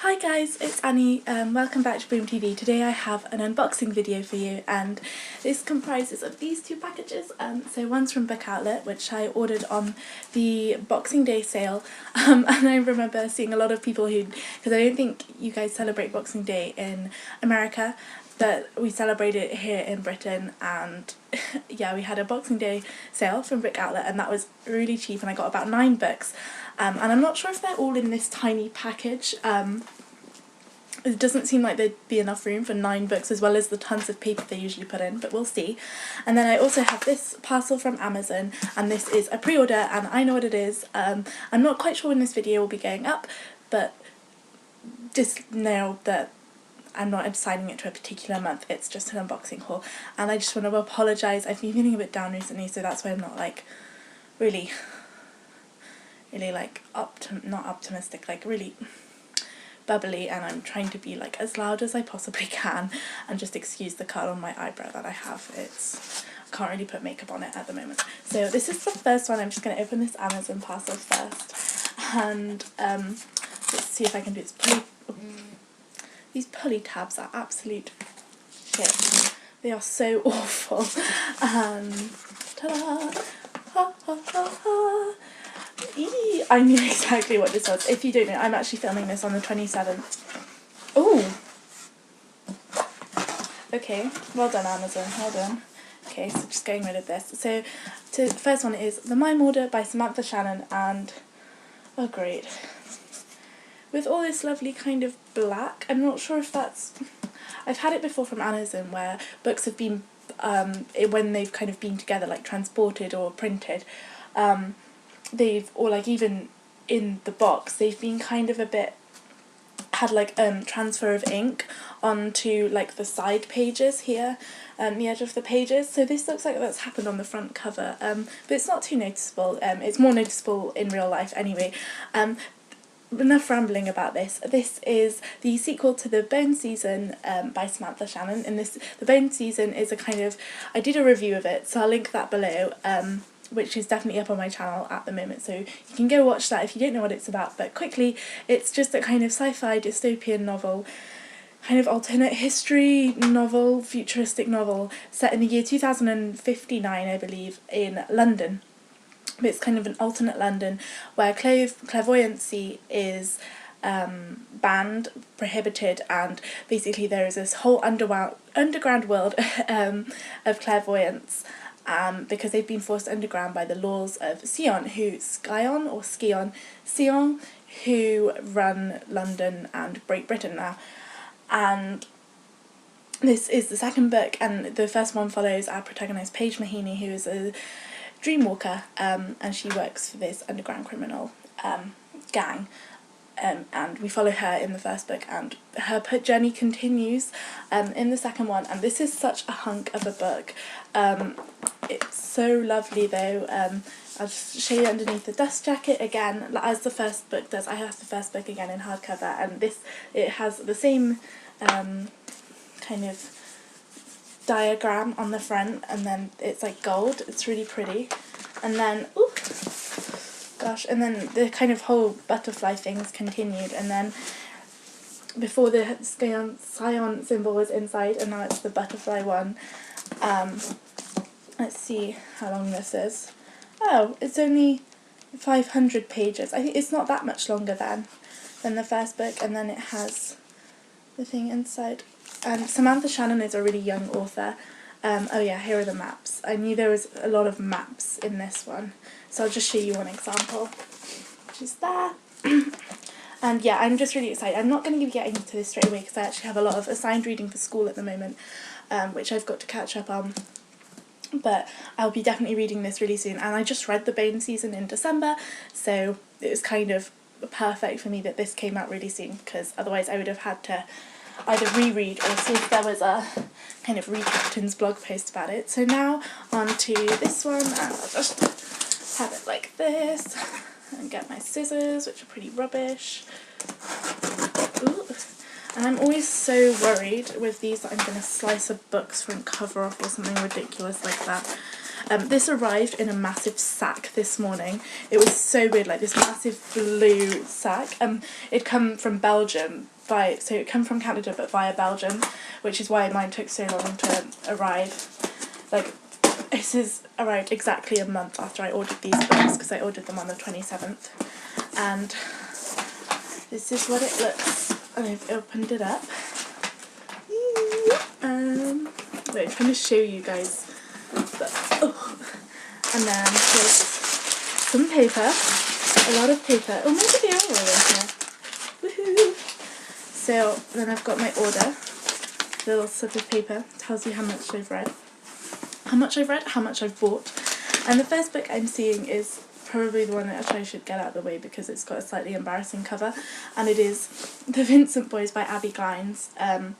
Hi guys, it's Annie. Welcome back to BloomTV. Today I have an unboxing video for you, and this comprises of these two packages. So one's from Book Outlet, which I ordered on the Boxing Day sale, and I remember seeing a lot of people because I don't think you guys celebrate Boxing Day in America, but we celebrate it here in Britain, and yeah, we had a Boxing Day sale from Book Outlet, and that was really cheap, and I got about 9 books. And I'm not sure if they're all in this tiny package. It doesn't seem like there'd be enough room for 9 books, as well as the tons of paper they usually put in, but we'll see. And then I also have this parcel from Amazon, and this is a pre-order, and I know what it is. I'm not quite sure when this video will be going up, but just know that I'm not assigning it to a particular month, it's just an unboxing haul. And I just want to apologise, I've been feeling a bit down recently, so that's why I'm not like really like not optimistic, like really bubbly, and I'm trying to be like as loud as I possibly can, and just excuse the curl on my eyebrow that I have. I can't really put makeup on it at the moment. So this is the first one. I'm just going to open this Amazon parcel first, and let's see if I can do this. These pulley tabs are absolute shit. They are so awful. Ta-da! Ha ha ha ha! I knew exactly what this was. If you don't know, I'm actually filming this on the 27th. Oh! Okay, well done Amazon, well done. Okay, so just getting rid of this. So the first one is The Mime Order by Samantha Shannon, and oh great. With all this lovely kind of black, I'm not sure if that's... I've had it before from Amazon where books have been, when they've kind of been together, like transported or printed, or like even in the box, they've been kind of a bit, had like transfer of ink onto like the side pages here, the edge of the pages. So this looks like that's happened on the front cover, but it's not too noticeable. It's more noticeable in real life anyway. Enough rambling about this. This is the sequel to The Bone Season by Samantha Shannon, and The Bone Season is a kind of, I did a review of it, so I'll link that below, which is definitely up on my channel at the moment, so you can go watch that if you don't know what it's about. But quickly, it's just a kind of sci-fi dystopian novel, kind of alternate history novel, futuristic novel, set in the year 2059, I believe, in London. But it's kind of an alternate London where clairvoyancy is banned, prohibited, and basically there is this whole underground world of clairvoyance, because they've been forced underground by the laws of Sion, who run London and Great Britain now. And this is the second book, and the first one follows our protagonist Paige Mahoney, who is a dreamwalker, and she works for this underground criminal gang, and we follow her in the first book, and her journey continues in the second one. And this is such a hunk of a book. It's so lovely though. I'll just show you underneath the dust jacket again, as the first book does. I have the first book again in hardcover, and it has the same kind of diagram on the front, and then it's like gold. It's really pretty. And then and then the kind of whole butterfly things continued, and then before the Scion symbol was inside, and now it's the butterfly one. Let's see how long this is. Oh, it's only 500 pages. I think it's not that much longer than the first book, and then it has the thing inside. Samantha Shannon is a really young author. Oh yeah, here are the maps. I knew there was a lot of maps in this one, so I'll just show you one example, which is there. And yeah, I'm just really excited. I'm not going to be getting into this straight away because I actually have a lot of assigned reading for school at the moment, which I've got to catch up on. But I'll be definitely reading this really soon, and I just read The Bone Season in December, so it was kind of perfect for me that this came out really soon, because otherwise I would have had to either reread or see if there was a kind of Read Captain's blog post about it. So now on to this one, and I'll just have it like this, and get my scissors, which are pretty rubbish. Ooh. And I'm always so worried with these that I'm going to slice a book's front cover off or something ridiculous like that. This arrived in a massive sack this morning. It was so weird, like this massive blue sack. It'd come from Belgium, so it come from Canada but via Belgium, which is why mine took so long to arrive. Like, this is arrived exactly a month after I ordered these books, because I ordered them on the 27th. And this is what it looks. And I've opened it up. Wait, I'm going to show you guys. And then there's some paper, a lot of paper. Oh, maybe they are all in here. Woohoo! So then I've got my order. Little slip of paper, tells you how much I've read, how much I've bought. And the first book I'm seeing is probably the one that I should get out of the way because it's got a slightly embarrassing cover, and it is The Vincent Boys by Abby Glines. I'm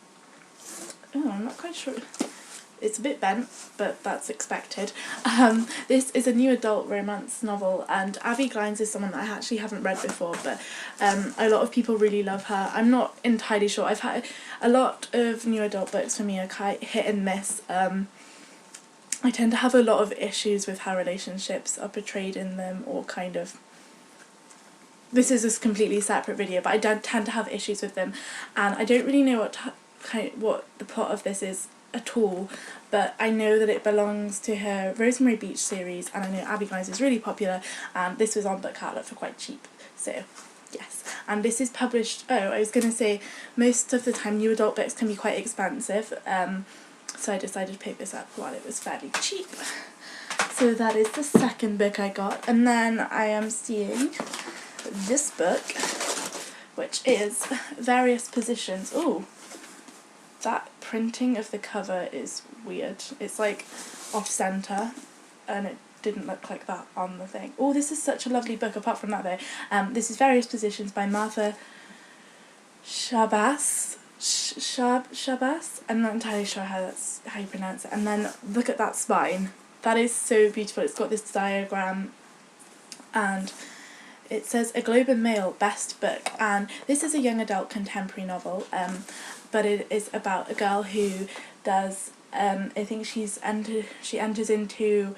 not quite sure. It's a bit bent, but that's expected. This is a new adult romance novel, and Abby Glines is someone that I actually haven't read before, but a lot of people really love her. I'm not entirely sure. I've had a lot of new adult books for me are quite hit and miss. I tend to have a lot of issues with how relationships are portrayed in them, or kind of, this is a completely separate video, but I tend to have issues with them, and I don't really know what the plot of this is at all, but I know that it belongs to her Rosemary Beach series, and I know Abby Glines is really popular, and this was on Book Outlet for quite cheap, so yes. And this is published, I was going to say, most of the time new adult books can be quite expensive, so I decided to pick this up while it was fairly cheap. So that is the second book I got, and then I am seeing this book, which is Various Positions. Oh, that printing of the cover is weird. It's like off-centre, and it didn't look like that on the thing. Oh, this is such a lovely book, apart from that though. This is Various Positions by Martha Shabas. Shabas? I'm not entirely sure how you pronounce it. And then look at that spine. That is so beautiful. It's got this diagram, and it says A Globe and Mail Best Book, and this is a young adult contemporary novel, but it is about a girl who does, I think she enters into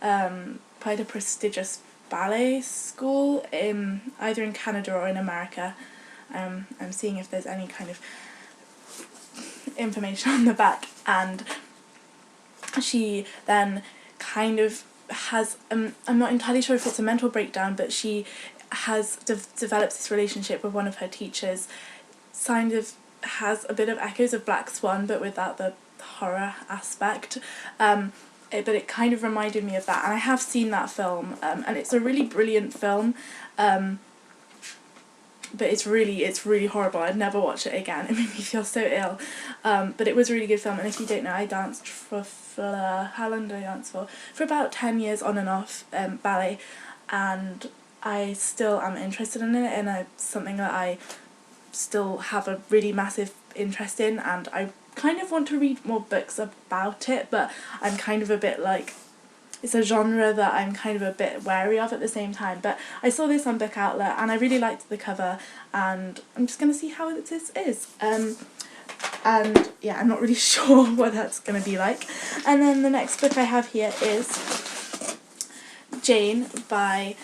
quite a prestigious ballet school, either in Canada or in America. I'm seeing if there's any kind of information on the back, and she then kind of has, I'm not entirely sure if it's a mental breakdown, but she has developed this relationship with one of her teachers, kind of has a bit of echoes of Black Swan, but without the horror aspect. But it kind of reminded me of that, and I have seen that film, and it's a really brilliant film, but it's really horrible. I'd never watch it again. It made me feel so ill. But it was a really good film, and if you don't know, I danced for how long did I dance for? For about 10 years on and off, ballet, and I still am interested in it, and it's something that I still have a really massive interest in, and I kind of want to read more books about it, but I'm kind of a bit like, it's a genre that I'm kind of a bit wary of at the same time. But I saw this on Book Outlet, and I really liked the cover, and I'm just going to see how this is. And yeah, I'm not really sure what that's going to be like. And then the next book I have here is Jane by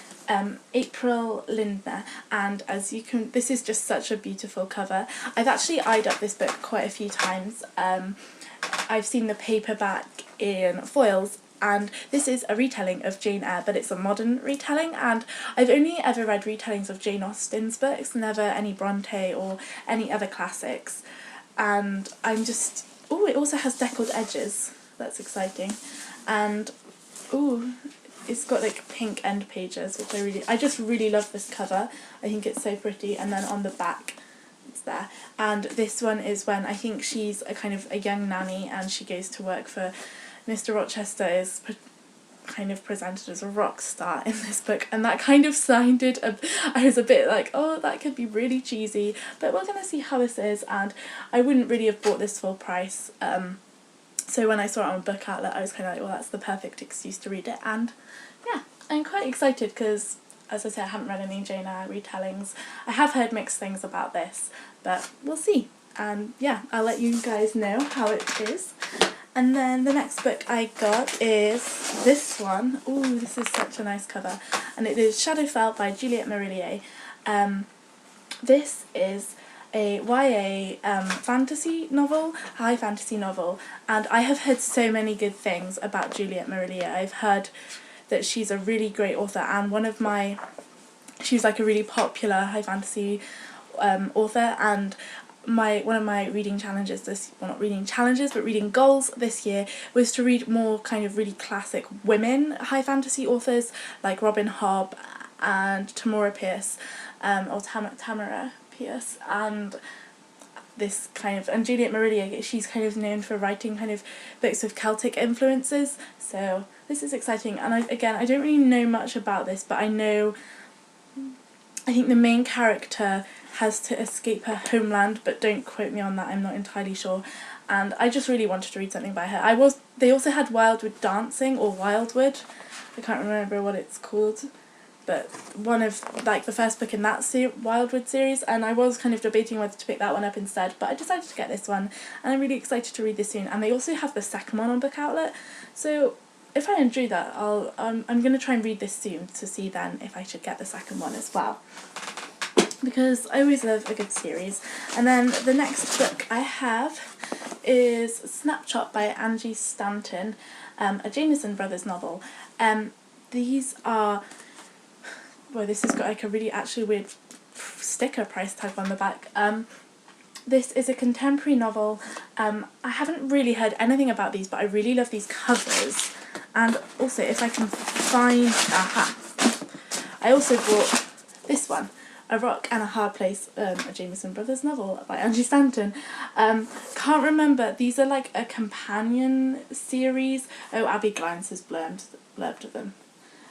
April Lindner, and as you can, this is just such a beautiful cover. I've actually eyed up this book quite a few times. I've seen the paperback in foils, and this is a retelling of Jane Eyre, but it's a modern retelling, and I've only ever read retellings of Jane Austen's books, never any Bronte or any other classics, and I'm just, oh, it also has deckled edges, that's exciting, and ooh, it's got like pink end pages, which I just really love this cover. I think it's so pretty, and then on the back it's there. And this one is when I think she's a kind of a young nanny, and she goes to work for Mr. Rochester, is kind of presented as a rock star in this book, and that kind of sounded, I was a bit like, oh, that could be really cheesy, but we're gonna see how this is, and I wouldn't really have bought this full price. So when I saw it on Book Outlet, I was kind of like, well, that's the perfect excuse to read it, and yeah, I'm quite excited because, as I said, I haven't read any Jane Eyre retellings. I have heard mixed things about this, but we'll see, and yeah, I'll let you guys know how it is. And then the next book I got is this one. Ooh, this is such a nice cover. And it is Shadowfell by Juliette Marillier. This is a YA fantasy novel, high fantasy novel, and I have heard so many good things about Juliette Marillier. I've heard that she's a really great author, and she's like a really popular high fantasy author, and one of my reading challenges reading goals this year was to read more kind of really classic women high fantasy authors like Robin Hobb and Tamora Pierce, or Tamara Pierce, and this kind of, and Juliette Marillier, she's kind of known for writing kind of books with Celtic influences, so this is exciting. And I don't really know much about this, but I think the main character has to escape her homeland, but don't quote me on that, I'm not entirely sure. And I just really wanted to read something by her. They also had Wildwood Dancing, or Wildwood, I can't remember what it's called, but one of like the first book in that Wildwood series, and I was kind of debating whether to pick that one up instead, but I decided to get this one, and I'm really excited to read this soon. And they also have the second one on Book Outlet, so if I enjoy that, I'm going to try and read this soon to see then if I should get the second one as well, because I always love a good series. And then the next book I have is Snapshot by Angie Stanton, a Jameson Brothers novel. These are, well, this has got like a really actually weird sticker price tag on the back. This is a contemporary novel. I haven't really heard anything about these, but I really love these covers. And also, if I can find, I also bought this one, A Rock and a Hard Place, a Jameson Brothers novel by Angie Stanton. Can't remember, these are like a companion series. Oh, Abby Glines has blurbed them.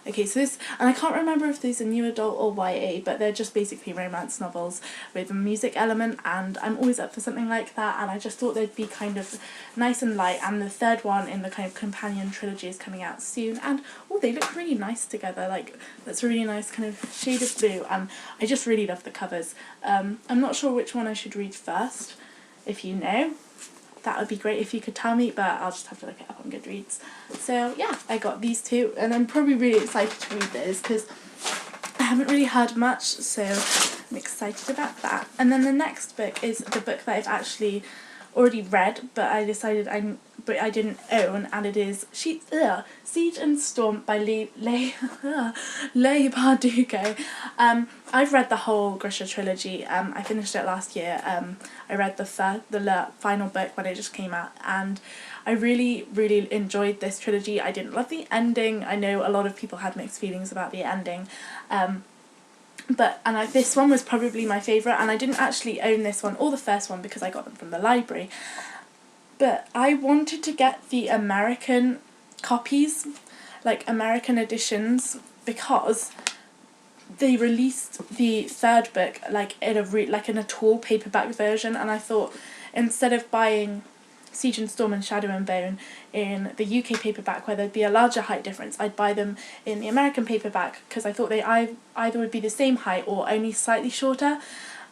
Okay, so this, and I can't remember if these are new adult or YA, but they're just basically romance novels with a music element, and I'm always up for something like that, and I just thought they'd be kind of nice and light. And the third one in the kind of companion trilogy is coming out soon, and they look really nice together. Like, that's a really nice kind of shade of blue, and I just really love the covers. I'm not sure which one I should read first. If you know, that would be great if you could tell me, but I'll just have to look it up on Goodreads. So yeah, I got these two, and I'm probably really excited to read those because I haven't really heard much, so I'm excited about that. And then the next book is the book that I've actually already read, but I decided I didn't own, and it is Siege and Storm by Leigh Bardugo. I've read the whole Grisha trilogy. I finished it last year. I read the final book when it just came out, and I really, really enjoyed this trilogy. I didn't love the ending. I know a lot of people had mixed feelings about the ending. This one was probably my favourite, and I didn't actually own this one or the first one because I got them from the library. But I wanted to get the American copies, like American editions, because they released the third book like in a tall paperback version, and I thought instead of buying Siege and Storm and Shadow and Bone in the UK paperback where there'd be a larger height difference, I'd buy them in the American paperback because I thought they either would be the same height or only slightly shorter,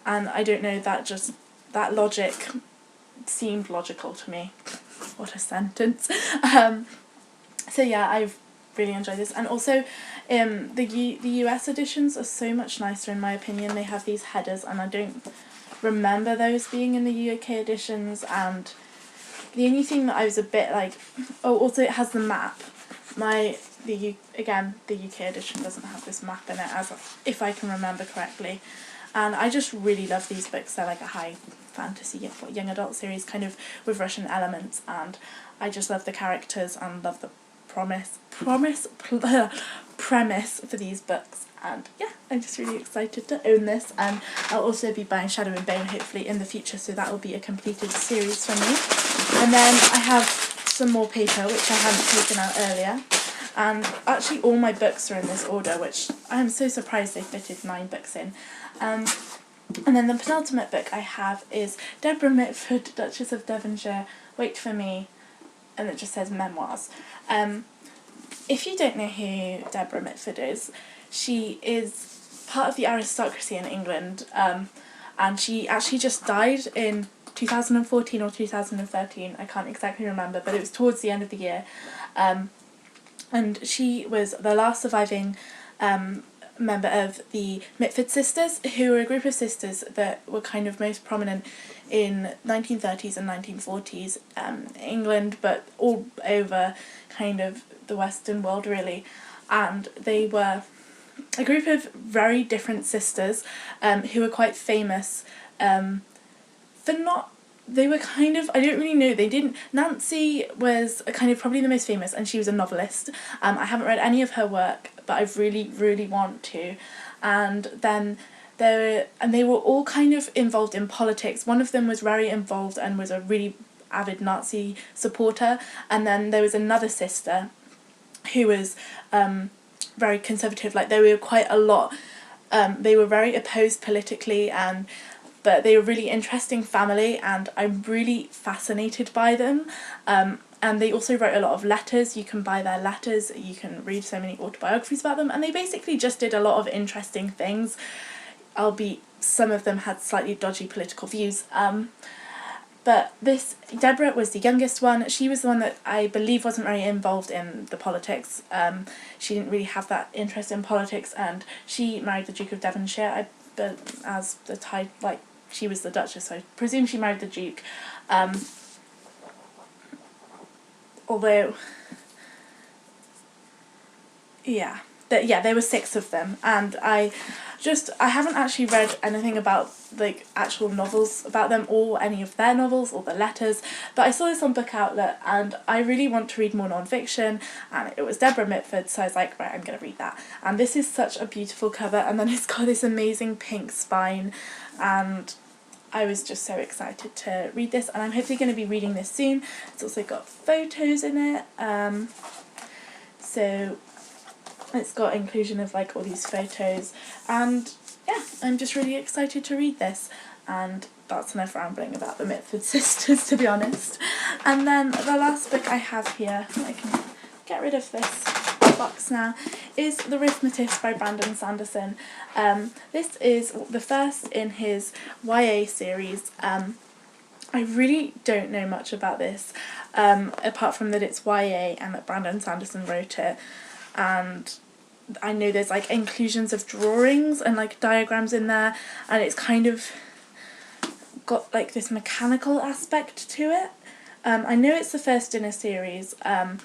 and I don't know, that logic seemed logical to me. What a sentence. So yeah, I've really enjoyed this, and also the US editions are so much nicer in my opinion. They have these headers, and I don't remember those being in the UK editions, and the only thing that I was a bit like, also it has the map. The UK edition doesn't have this map in it, if I can remember correctly. And I just really love these books. They're like a high fantasy young adult series kind of with Russian elements, and I just love the characters and love the premise for these books. And yeah, I'm just really excited to own this, and I'll also be buying Shadow and Bone hopefully in the future, so that will be a completed series for me. And then I have some more paper which I hadn't taken out earlier, and actually all my books are in this order, which I'm so surprised they fitted 9 books in. And then the penultimate book I have is Deborah Mitford, Duchess of Devonshire, Wait for Me, and it just says Memoirs. If you don't know who Deborah Mitford is, she is part of the aristocracy in England, and she actually just died in 2014 or 2013, I can't exactly remember, but it was towards the end of the year. And she was the last surviving member of the Mitford sisters, who were a group of sisters that were kind of most prominent in 1930s and 1940s England, but all over kind of the Western world really. And they were a group of very different sisters who were quite famous for not... They were kind of... I don't really know. They didn't... Nancy was kind of probably the most famous, and she was a novelist. I haven't read any of her work, but I really, really want to. And then they were all kind of involved in politics. One of them was very involved and was a really avid Nazi supporter. And then there was another sister who was very conservative. Like, they were quite a lot... they were very opposed politically, but they were a really interesting family, and I'm really fascinated by them. And they also wrote a lot of letters. You can buy their letters, you can read so many autobiographies about them, and they basically just did a lot of interesting things, albeit some of them had slightly dodgy political views. But Deborah was the youngest one. She was the one that I believe wasn't very involved in the politics. She didn't really have that interest in politics, and she married the Duke of Devonshire, as the title, like, she was the Duchess, so I presume she married the Duke. Although, yeah, there were 6 of them, and I haven't actually read anything about, like, actual novels about them, or any of their novels, or the letters, but I saw this on Book Outlet, and I really want to read more non-fiction, and it was Deborah Mitford, so I was like, right, I'm going to read that. And this is such a beautiful cover, and then it's got this amazing pink spine, and I was just so excited to read this, and I'm hopefully going to be reading this soon. It's also got photos in it, so it's got inclusion of, like, all these photos, and yeah, I'm just really excited to read this. And that's enough rambling about the Mitford sisters, to be honest. And then the last book I have here, I can get rid of this box now, is The Arithmetist by Brandon Sanderson. This is the first in his YA series. I really don't know much about this, apart from that it's YA and that Brandon Sanderson wrote it, and I know there's, like, inclusions of drawings and, like, diagrams in there, and it's kind of got, like, this mechanical aspect to it. I know it's the first in a series, and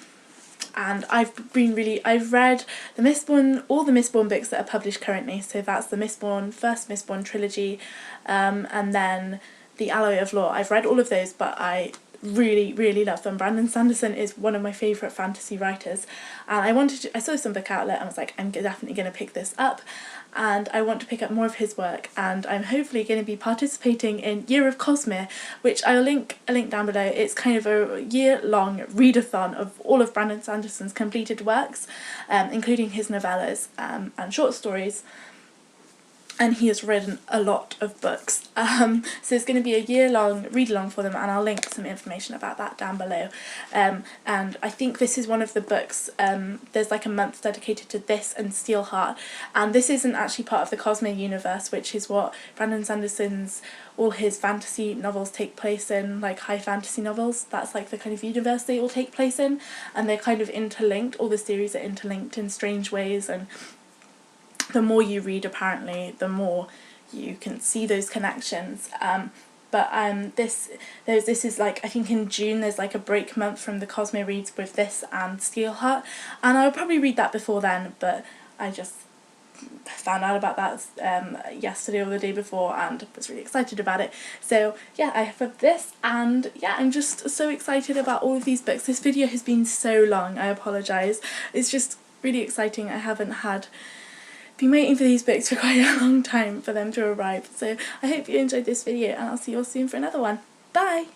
I've read the Mistborn, all the Mistborn books that are published currently, so that's the first Mistborn trilogy, and then the Alloy of Law. I've read all of those, but I really, really love them. Brandon Sanderson is one of my favourite fantasy writers, and I saw this on Book Outlet and was like, I'm definitely going to pick this up, and I want to pick up more of his work, and I'm hopefully going to be participating in Year of Cosmere, which I'll link down below. It's kind of a year-long readathon of all of Brandon Sanderson's completed works, including his novellas and short stories. And he has written a lot of books, so it's going to be a year-long read-along for them, and I'll link some information about that down below. And I think this is one of the books, there's like a month dedicated to this and Steelheart, and this isn't actually part of the Cosmere universe, which is what Brandon Sanderson's, all his fantasy novels take place in, like high fantasy novels. That's like the kind of universe they all take place in, and they're kind of interlinked. All the series are interlinked in strange ways, and the more you read, apparently, the more you can see those connections. This is, like, I think in June there's like a break month from the Cosmere reads with this and Steelheart, and I'll probably read that before then, but I just found out about that yesterday or the day before and was really excited about it. So yeah, I have this, and yeah, I'm just so excited about all of these books. This video has been so long, I apologise. It's just really exciting. I haven't been waiting for these books for quite a long time for them to arrive. So I hope you enjoyed this video, and I'll see you all soon for another one. Bye!